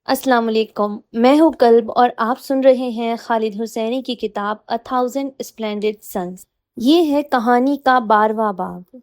السلام علیکم، میں ہوں کلب اور آپ سن رہے ہیں خالد حسینی کی کتاب A Thousand Splendid Suns۔ یہ ہے کہانی کا 12واں باب۔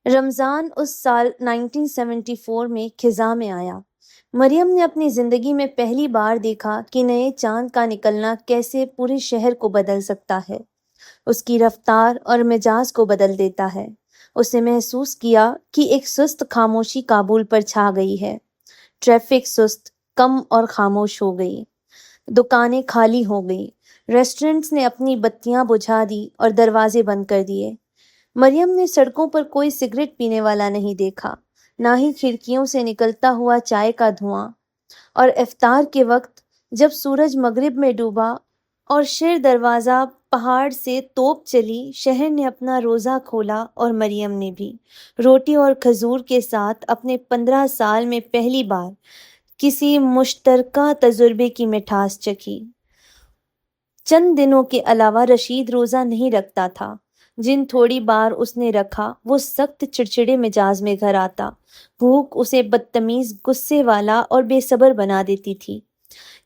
رمضان اس سال 1974 میں خزاں میں آیا۔ مریم نے اپنی زندگی میں پہلی بار دیکھا کہ نئے چاند کا نکلنا کیسے پورے شہر کو بدل سکتا ہے، اس کی رفتار اور مزاج کو بدل دیتا ہے۔ اسے محسوس کیا کہ ایک سست خاموشی کابل پر چھا گئی ہے۔ ٹریفک سست، کم اور خاموش ہو گئی، دکانیں خالی ہو گئی، ریسٹورنٹس نے اپنی بتیاں بجھا دی اور دروازے بند کر دیے۔ مریم نے سڑکوں پر کوئی سگریٹ پینے والا نہیں دیکھا، نہ ہی کھڑکیوں سے نکلتا ہوا چائے کا دھواں۔ اور افطار کے وقت جب سورج مغرب میں ڈوبا اور شیر دروازہ پہاڑ سے توپ چلی، شہر نے اپنا روزہ کھولا اور مریم نے بھی، روٹی اور کھجور کے ساتھ اپنے 15 سال میں پہلی بار کسی مشترکہ تجربے کی مٹھاس چکھی۔ چند دنوں کے علاوہ رشید روزہ نہیں رکھتا تھا۔ جن تھوڑی بار اس نے رکھا وہ سخت چڑچڑے مزاج میں گھر آتا۔ بھوک اسے بدتمیز، غصے والا اور بے صبر بنا دیتی تھی۔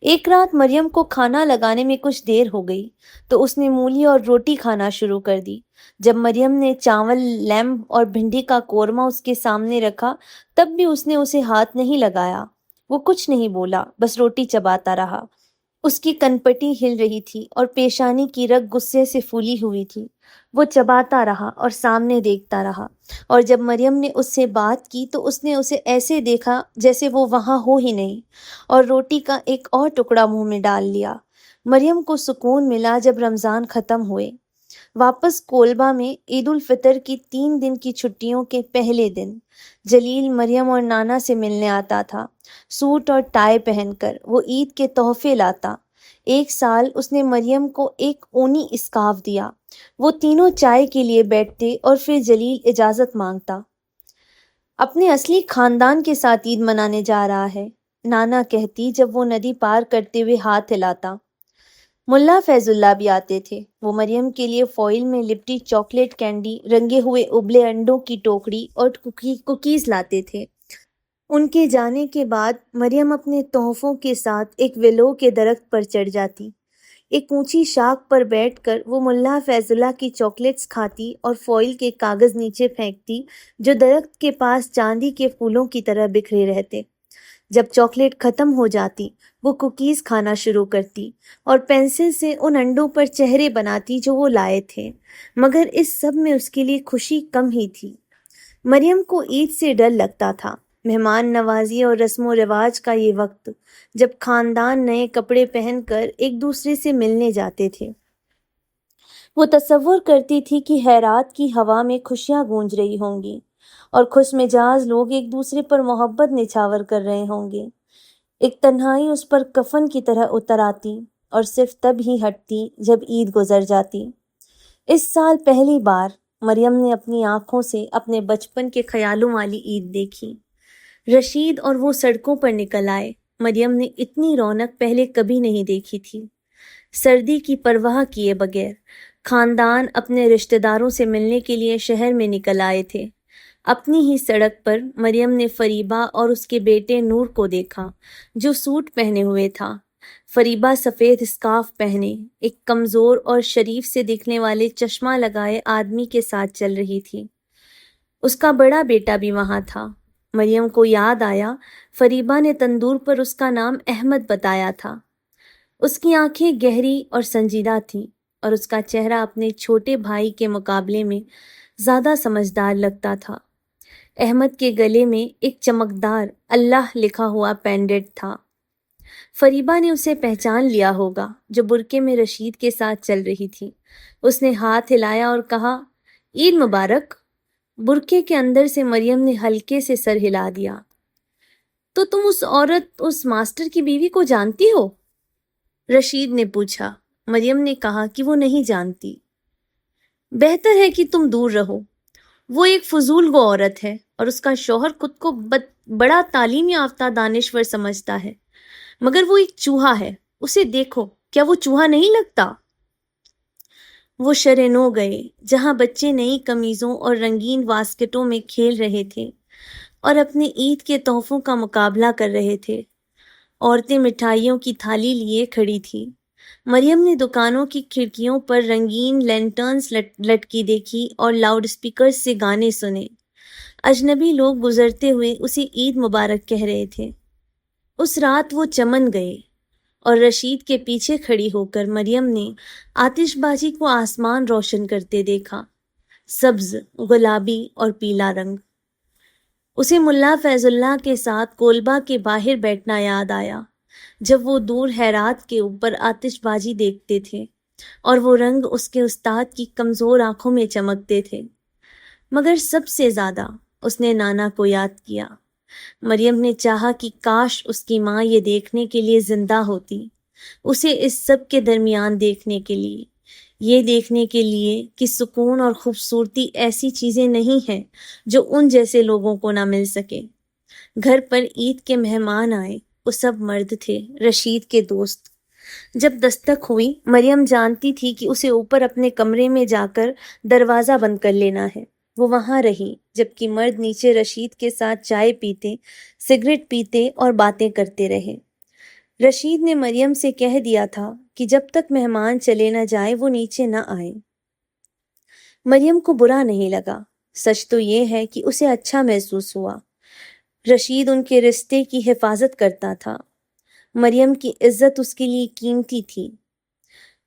ایک رات مریم کو کھانا لگانے میں کچھ دیر ہو گئی تو اس نے مولی اور روٹی کھانا شروع کر دی۔ جب مریم نے چاول، لیمب اور بھنڈی کا قورمہ اس کے سامنے رکھا تب بھی اس نے اسے ہاتھ نہیں لگایا۔ وہ کچھ نہیں بولا، بس روٹی چباتا رہا۔ اس کی کنپٹی ہل رہی تھی اور پیشانی کی رگ غصے سے پھولی ہوئی تھی۔ وہ چباتا رہا اور سامنے دیکھتا رہا، اور جب مریم نے اس سے بات کی تو اس نے اسے ایسے دیکھا جیسے وہ وہاں ہو ہی نہیں، اور روٹی کا ایک اور ٹکڑا منہ میں ڈال لیا۔ مریم کو سکون ملا جب رمضان ختم ہوئے۔ واپس کولبا میں عید الفطر کی 3 دن کی چھٹیوں کے پہلے دن جلیل مریم اور نانا سے ملنے آتا تھا، سوٹ اور ٹائی پہن کر۔ وہ عید کے تحفے لاتا۔ ایک سال اس نے مریم کو ایک اونی اسکارف دیا۔ وہ تینوں چائے کے لیے بیٹھتے اور پھر جلیل اجازت مانگتا۔ اپنے اصلی خاندان کے ساتھ عید منانے جا رہا ہے، نانا کہتی جب وہ ندی پار کرتے ہوئے ہاتھ ہلاتا۔ ملا فیض اللہ بھی آتے تھے۔ وہ مریم کے لیے فوائل میں لپٹی چاکلیٹ کینڈی، رنگے ہوئے ابلے انڈوں کی ٹوکری اور کوکیز لاتے تھے۔ ان کے جانے کے بعد مریم اپنے تحفوں کے ساتھ ایک ویلو کے درخت پر چڑھ جاتی۔ ایک اونچی شاخ پر بیٹھ کر وہ ملا فیض اللہ کی چاکلیٹس کھاتی اور فوائل کے کاغذ نیچے پھینکتی جو درخت کے پاس چاندی کے پھولوں کی طرح بکھرے رہتے۔ جب چاکلیٹ ختم ہو جاتی وہ کوکیز کھانا شروع کرتی اور پینسل سے ان انڈوں پر چہرے بناتی جو وہ لائے تھے، مگر اس سب میں اس کے لیے خوشی کم ہی تھی۔ مریم کو عید سے ڈر لگتا تھا، مہمان نوازی اور رسم و رواج کا یہ وقت جب خاندان نئے کپڑے پہن کر ایک دوسرے سے ملنے جاتے تھے۔ وہ تصور کرتی تھی کہ ہیرات کی ہوا میں خوشیاں گونج رہی ہوں گی اور خوش مزاج لوگ ایک دوسرے پر محبت نچھاور کر رہے ہوں گے۔ ایک تنہائی اس پر کفن کی طرح اتر آتی اور صرف تب ہی ہٹتی جب عید گزر جاتی۔ اس سال پہلی بار مریم نے اپنی آنکھوں سے اپنے بچپن کے خیالوں والی عید دیکھی۔ رشید اور وہ سڑکوں پر نکل آئے۔ مریم نے اتنی رونق پہلے کبھی نہیں دیکھی تھی۔ سردی کی پرواہ کیے بغیر خاندان اپنے رشتہ داروں سے ملنے کے لیے شہر میں نکل آئے تھے۔ اپنی ہی سڑک پر مریم نے فریبہ اور اس کے بیٹے نور کو دیکھا جو سوٹ پہنے ہوئے تھا۔ فریبہ سفید اسکارف پہنے ایک کمزور اور شریف سے دکھنے والے چشمہ لگائے آدمی کے ساتھ چل رہی تھی۔ اس کا بڑا بیٹا بھی وہاں تھا۔ مریم کو یاد آیا فریبہ نے تندور پر اس کا نام احمد بتایا تھا۔ اس کی آنکھیں گہری اور سنجیدہ تھیں اور اس کا چہرہ اپنے چھوٹے بھائی کے مقابلے میں زیادہ سمجھدار لگتا تھا۔ احمد کے گلے میں ایک چمکدار اللہ لکھا ہوا پینڈنٹ تھا۔ فریبہ نے اسے پہچان لیا ہوگا جو برقعے میں رشید کے ساتھ چل رہی تھی۔ اس نے ہاتھ ہلایا اور کہا، عید مبارک۔ برقعے کے اندر سے مریم نے ہلکے سے سر ہلا دیا۔ تو تم اس ماسٹر کی بیوی کو جانتی ہو؟ رشید نے پوچھا۔ مریم نے کہا کہ وہ نہیں جانتی۔ بہتر ہے کہ تم دور رہو۔ وہ ایک فضول گو عورت ہے اور اس کا شوہر خود کو بڑا تعلیم یافتہ دانشور سمجھتا ہے، مگر وہ ایک چوہا ہے۔ اسے دیکھو، کیا وہ چوہا نہیں لگتا؟ وہ شرنو گئے جہاں بچے نئی قمیضوں اور رنگین واسکٹوں میں کھیل رہے تھے اور اپنے عید کے تحفوں کا مقابلہ کر رہے تھے۔ عورتیں مٹھائیوں کی تھالی لیے کھڑی تھی۔ مریم نے دکانوں کی کھڑکیوں پر رنگین لینٹرنز لٹکی دیکھی اور لاؤڈ اسپیکرز سے گانے سنے۔ اجنبی لوگ گزرتے ہوئے اسے عید مبارک کہہ رہے تھے۔ اس رات وہ چمن گئے اور رشید کے پیچھے کھڑی ہو کر مریم نے آتش بازی کو آسمان روشن کرتے دیکھا، سبز، گلابی اور پیلا رنگ۔ اسے ملا فیض اللہ کے ساتھ کولبا کے باہر بیٹھنا یاد آیا، جب وہ دور ہیرات کے اوپر آتش بازی دیکھتے تھے اور وہ رنگ اس کے استاد کی کمزور آنکھوں میں چمکتے تھے۔ مگر سب سے زیادہ اس نے نانا کو یاد کیا۔ مریم نے چاہا کہ کاش اس کی ماں یہ دیکھنے کے لیے زندہ ہوتی، اسے اس سب کے درمیان دیکھنے کے لیے، یہ دیکھنے کے لیے کہ سکون اور خوبصورتی ایسی چیزیں نہیں ہیں جو ان جیسے لوگوں کو نہ مل سکے۔ گھر پر عید کے مہمان آئے، وہ سب مرد تھے، رشید کے دوست۔ جب دستک ہوئی، مریم جانتی تھی کہ اسے اوپر اپنے کمرے میں جا کر دروازہ بند کر لینا ہے۔ وہ وہاں رہی جبکہ مرد نیچے رشید کے ساتھ چائے پیتے، سگریٹ پیتے اور باتیں کرتے رہے۔ رشید نے مریم سے کہہ دیا تھا کہ جب تک مہمان چلے نہ جائے وہ نیچے نہ آئے۔ مریم کو برا نہیں لگا، سچ تو یہ ہے کہ اسے اچھا محسوس ہوا۔ رشید ان کے رشتے کی حفاظت کرتا تھا۔ مریم کی عزت اس کے لیے قیمتی تھی۔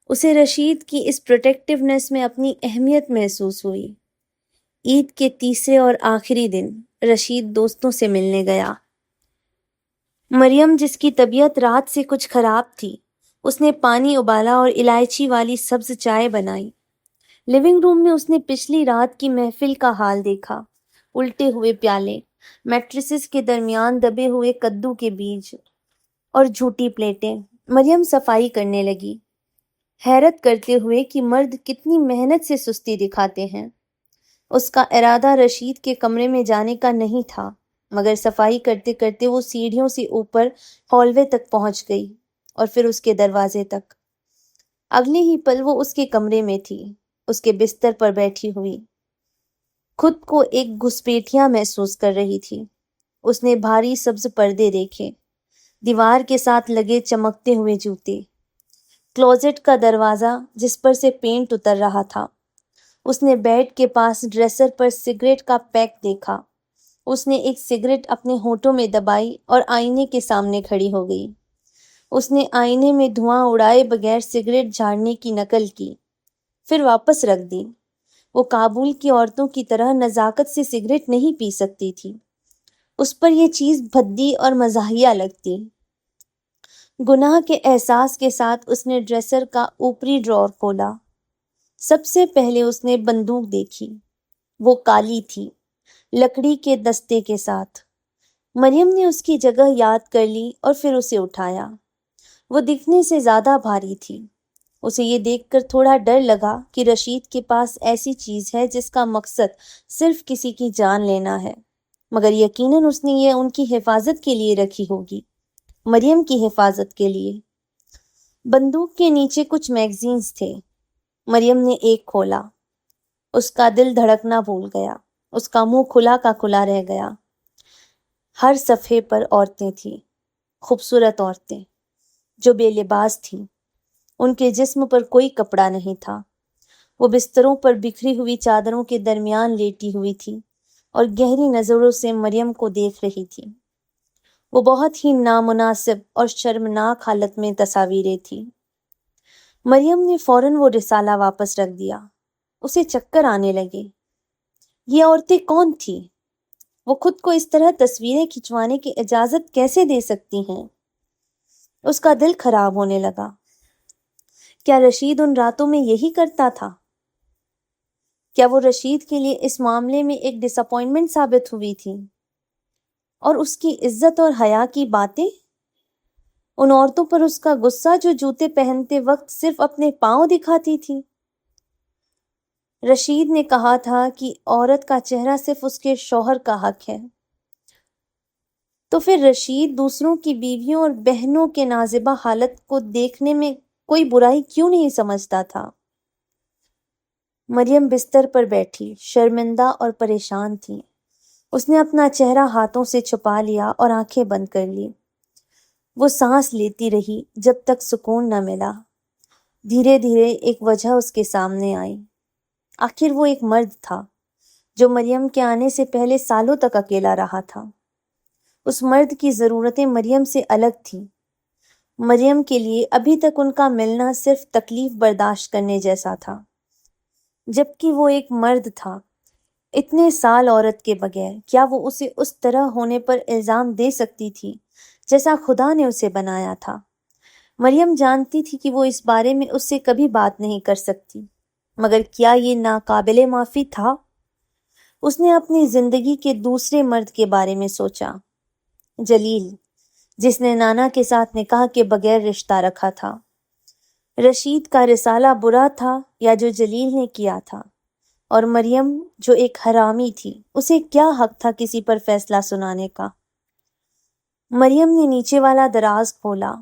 اسے رشید کی اس پروٹیکٹیونیس میں اپنی اہمیت محسوس ہوئی۔ عید کے تیسرے اور آخری دن رشید دوستوں سے ملنے گیا۔ مریم، جس کی طبیعت رات سے کچھ خراب تھی، اس نے پانی ابالا اور الائچی والی سبز چائے بنائی۔ لیونگ روم میں اس نے پچھلی رات کی محفل کا حال دیکھا، الٹے ہوئے پیالے، میٹریسز کے درمیان دبے ہوئے کدو کے بیج اور جھوٹی پلیٹیں۔ مریم صفائی کرنے لگی، حیرت کرتے ہوئے کہ مرد کتنی محنت سے سستی دکھاتے ہیں۔ اس کا ارادہ رشید کے کمرے میں جانے کا نہیں تھا، مگر صفائی کرتے کرتے وہ سیڑھیوں سے اوپر ہال وے تک پہنچ گئی اور پھر اس کے دروازے تک۔ اگلے ہی پل وہ اس کے کمرے میں تھی، اس کے بستر پر بیٹھی ہوئی، خود کو ایک گھسپیٹیاں محسوس کر رہی تھی۔ اس نے بھاری سبز پردے دیکھے، دیوار کے ساتھ لگے چمکتے ہوئے جوتے، کلوزٹ کا دروازہ جس پر سے پینٹ اتر رہا تھا۔ اس نے بیڈ کے پاس ڈریسر پر سگریٹ کا پیک دیکھا۔ اس نے ایک سگریٹ اپنے ہونٹوں میں دبائی اور آئینے کے سامنے کھڑی ہو گئی۔ اس نے آئینے میں دھواں اڑائے بغیر سگریٹ جھاڑنے کی نقل کی، پھر واپس رکھ دی۔ وہ کابل کی عورتوں کی طرح نزاکت سے سگریٹ نہیں پی سکتی تھی، اس پر یہ چیز بھدی اور مزاحیہ لگتی۔ گناہ کے احساس کے ساتھ اس نے ڈریسر کا اوپری ڈرار کھولا۔ سب سے پہلے اس نے بندوق دیکھی، وہ کالی تھی، لکڑی کے دستے کے ساتھ۔ مریم نے اس کی جگہ یاد کر لی اور پھر اسے اٹھایا۔ وہ دکھنے سے زیادہ بھاری تھی۔ اسے یہ دیکھ کر تھوڑا ڈر لگا کہ رشید کے پاس ایسی چیز ہے جس کا مقصد صرف کسی کی جان لینا ہے، مگر یقیناً اس نے یہ ان کی حفاظت کے لیے رکھی ہوگی، مریم کی حفاظت کے لیے۔ بندوق کے نیچے کچھ میگزینز تھے۔ مریم نے ایک کھولا، اس کا دل دھڑکنا بھول گیا، اس کا منہ کھلا کا کھلا رہ گیا۔ ہر صفحے پر عورتیں تھیں، خوبصورت عورتیں جو بے لباس تھیں۔ ان کے جسم پر کوئی کپڑا نہیں تھا۔ وہ بستروں پر بکھری ہوئی چادروں کے درمیان لیٹی ہوئی تھی اور گہری نظروں سے مریم کو دیکھ رہی تھی۔ وہ بہت ہی نامناسب اور شرمناک حالت میں تصاویریں تھیں۔ مریم نے فوراً وہ رسالہ واپس رکھ دیا۔ اسے چکر آنے لگے۔ یہ عورتیں کون تھیں؟ وہ خود کو اس طرح تصویریں کھنچوانے کی اجازت کیسے دے سکتی ہیں؟ اس کا دل خراب ہونے لگا۔ کیا رشید ان راتوں میں یہی کرتا تھا؟ کیا وہ رشید کے لیے اس معاملے میں ایک ڈس اپوائنٹمنٹ ثابت ہوئی تھی؟ اور اس کی عزت اور حیا کی باتیں، ان عورتوں پر اس کا غصہ جو جوتے پہنتے وقت صرف اپنے پاؤں دکھاتی تھی۔ رشید نے کہا تھا کہ عورت کا چہرہ صرف اس کے شوہر کا حق ہے، تو پھر رشید دوسروں کی بیویوں اور بہنوں کے نازیبہ حالت کو دیکھنے میں کوئی برائی کیوں نہیں سمجھتا تھا؟ مریم بستر پر بیٹھی شرمندہ اور پریشان تھی۔ اس نے اپنا چہرہ ہاتھوں سے چھپا لیا اور آنکھیں بند کر لی۔ وہ سانس لیتی رہی جب تک سکون نہ ملا۔ دھیرے دھیرے ایک وجہ اس کے سامنے آئی۔ آخر وہ ایک مرد تھا جو مریم کے آنے سے پہلے سالوں تک اکیلا رہا تھا۔ اس مرد کی ضرورتیں مریم سے الگ تھیں۔ مریم کے لیے ابھی تک ان کا ملنا صرف تکلیف برداشت کرنے جیسا تھا، جبکہ وہ ایک مرد تھا۔ اتنے سال عورت کے بغیر کیا وہ اسے اس طرح ہونے پر الزام دے سکتی تھی جیسا خدا نے اسے بنایا تھا؟ مریم جانتی تھی کہ وہ اس بارے میں اس سے کبھی بات نہیں کر سکتی، مگر کیا یہ ناقابل معافی تھا؟ اس نے اپنی زندگی کے دوسرے مرد کے بارے میں سوچا، جلیل، جس نے نانا کے ساتھ نکاح کے بغیر رشتہ رکھا تھا۔ رشید کا رسالہ برا تھا یا جو جلیل نے کیا تھا؟ اور مریم جو ایک حرامی تھی، اسے کیا حق تھا کسی پر فیصلہ سنانے کا؟ مریم نے نیچے والا دراز کھولا۔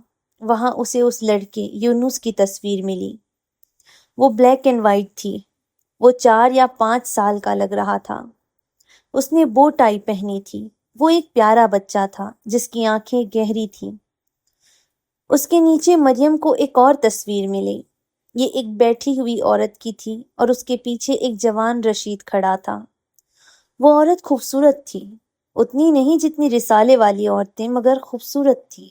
وہاں اسے اس لڑکے یونس کی تصویر ملی۔ وہ بلیک اینڈ وائٹ تھی۔ وہ 4 یا 5 سال کا لگ رہا تھا۔ اس نے بو ٹائی پہنی تھی۔ وہ ایک پیارا بچہ تھا جس کی آنکھیں گہری تھیں۔ اس کے نیچے مریم کو ایک اور تصویر ملی۔ یہ ایک بیٹھی ہوئی عورت کی تھی اور اس کے پیچھے ایک جوان رشید کھڑا تھا۔ وہ عورت خوبصورت تھی، اتنی نہیں جتنی رسالے والی عورتیں، مگر خوبصورت تھی،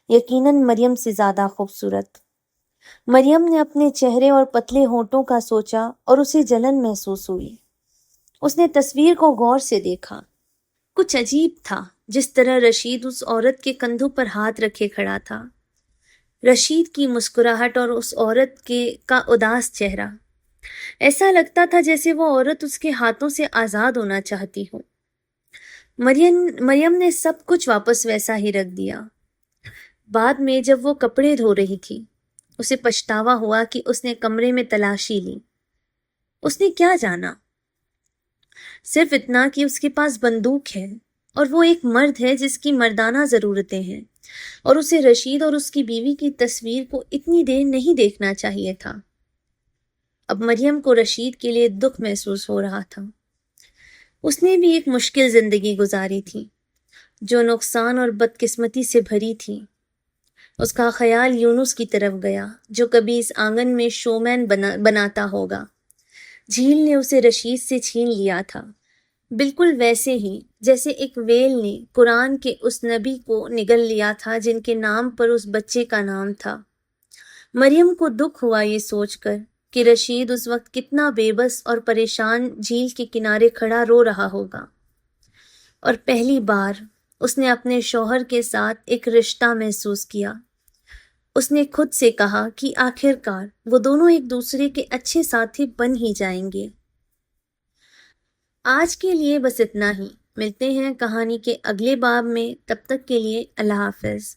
یقیناً مریم سے زیادہ خوبصورت۔ مریم نے اپنے چہرے اور پتلے ہونٹوں کا سوچا اور اسے جلن محسوس ہوئی۔ اس نے تصویر کو غور سے دیکھا۔ کچھ عجیب تھا جس طرح رشید اس عورت کے کندھوں پر ہاتھ رکھے کھڑا تھا۔ رشید کی مسکراہٹ اور اس عورت کا اداس چہرہ، ایسا لگتا تھا جیسے وہ عورت اس کے ہاتھوں سے آزاد ہونا چاہتی ہو۔ مریم نے سب کچھ واپس ویسا ہی رکھ دیا۔ بعد میں جب وہ کپڑے دھو رہی تھی، اسے پچھتاوا ہوا کہ اس نے کمرے میں تلاشی لی۔ اس نے کیا جانا؟ صرف اتنا کہ اس کے پاس بندوق ہے اور وہ ایک مرد ہے جس کی مردانہ ضرورتیں ہیں، اور اسے رشید اور اس کی بیوی کی تصویر کو اتنی دیر نہیں دیکھنا چاہیے تھا۔ اب مریم کو رشید کے لیے دکھ محسوس ہو رہا تھا۔ اس نے بھی ایک مشکل زندگی گزاری تھی جو نقصان اور بدقسمتی سے بھری تھی۔ اس کا خیال یونس کی طرف گیا جو کبھی اس آنگن میں شومین بناتا ہوگا۔ جھیل نے اسے رشید سے چھین لیا تھا، بالکل ویسے ہی جیسے ایک ویل نے قرآن کے اس نبی کو نگل لیا تھا جن کے نام پر اس بچے کا نام تھا۔ مریم کو دکھ ہوا یہ سوچ کر کہ رشید اس وقت کتنا بے بس اور پریشان جھیل کے کنارے کھڑا رو رہا ہوگا، اور پہلی بار اس نے اپنے شوہر کے ساتھ ایک رشتہ محسوس کیا۔ اس نے خود سے کہا کہ آخر کار وہ دونوں ایک دوسرے کے اچھے ساتھی بن ہی جائیں گے۔ آج کے لیے بس اتنا ہی، ملتے ہیں کہانی کے اگلے باب میں، تب تک کے لیے اللہ حافظ۔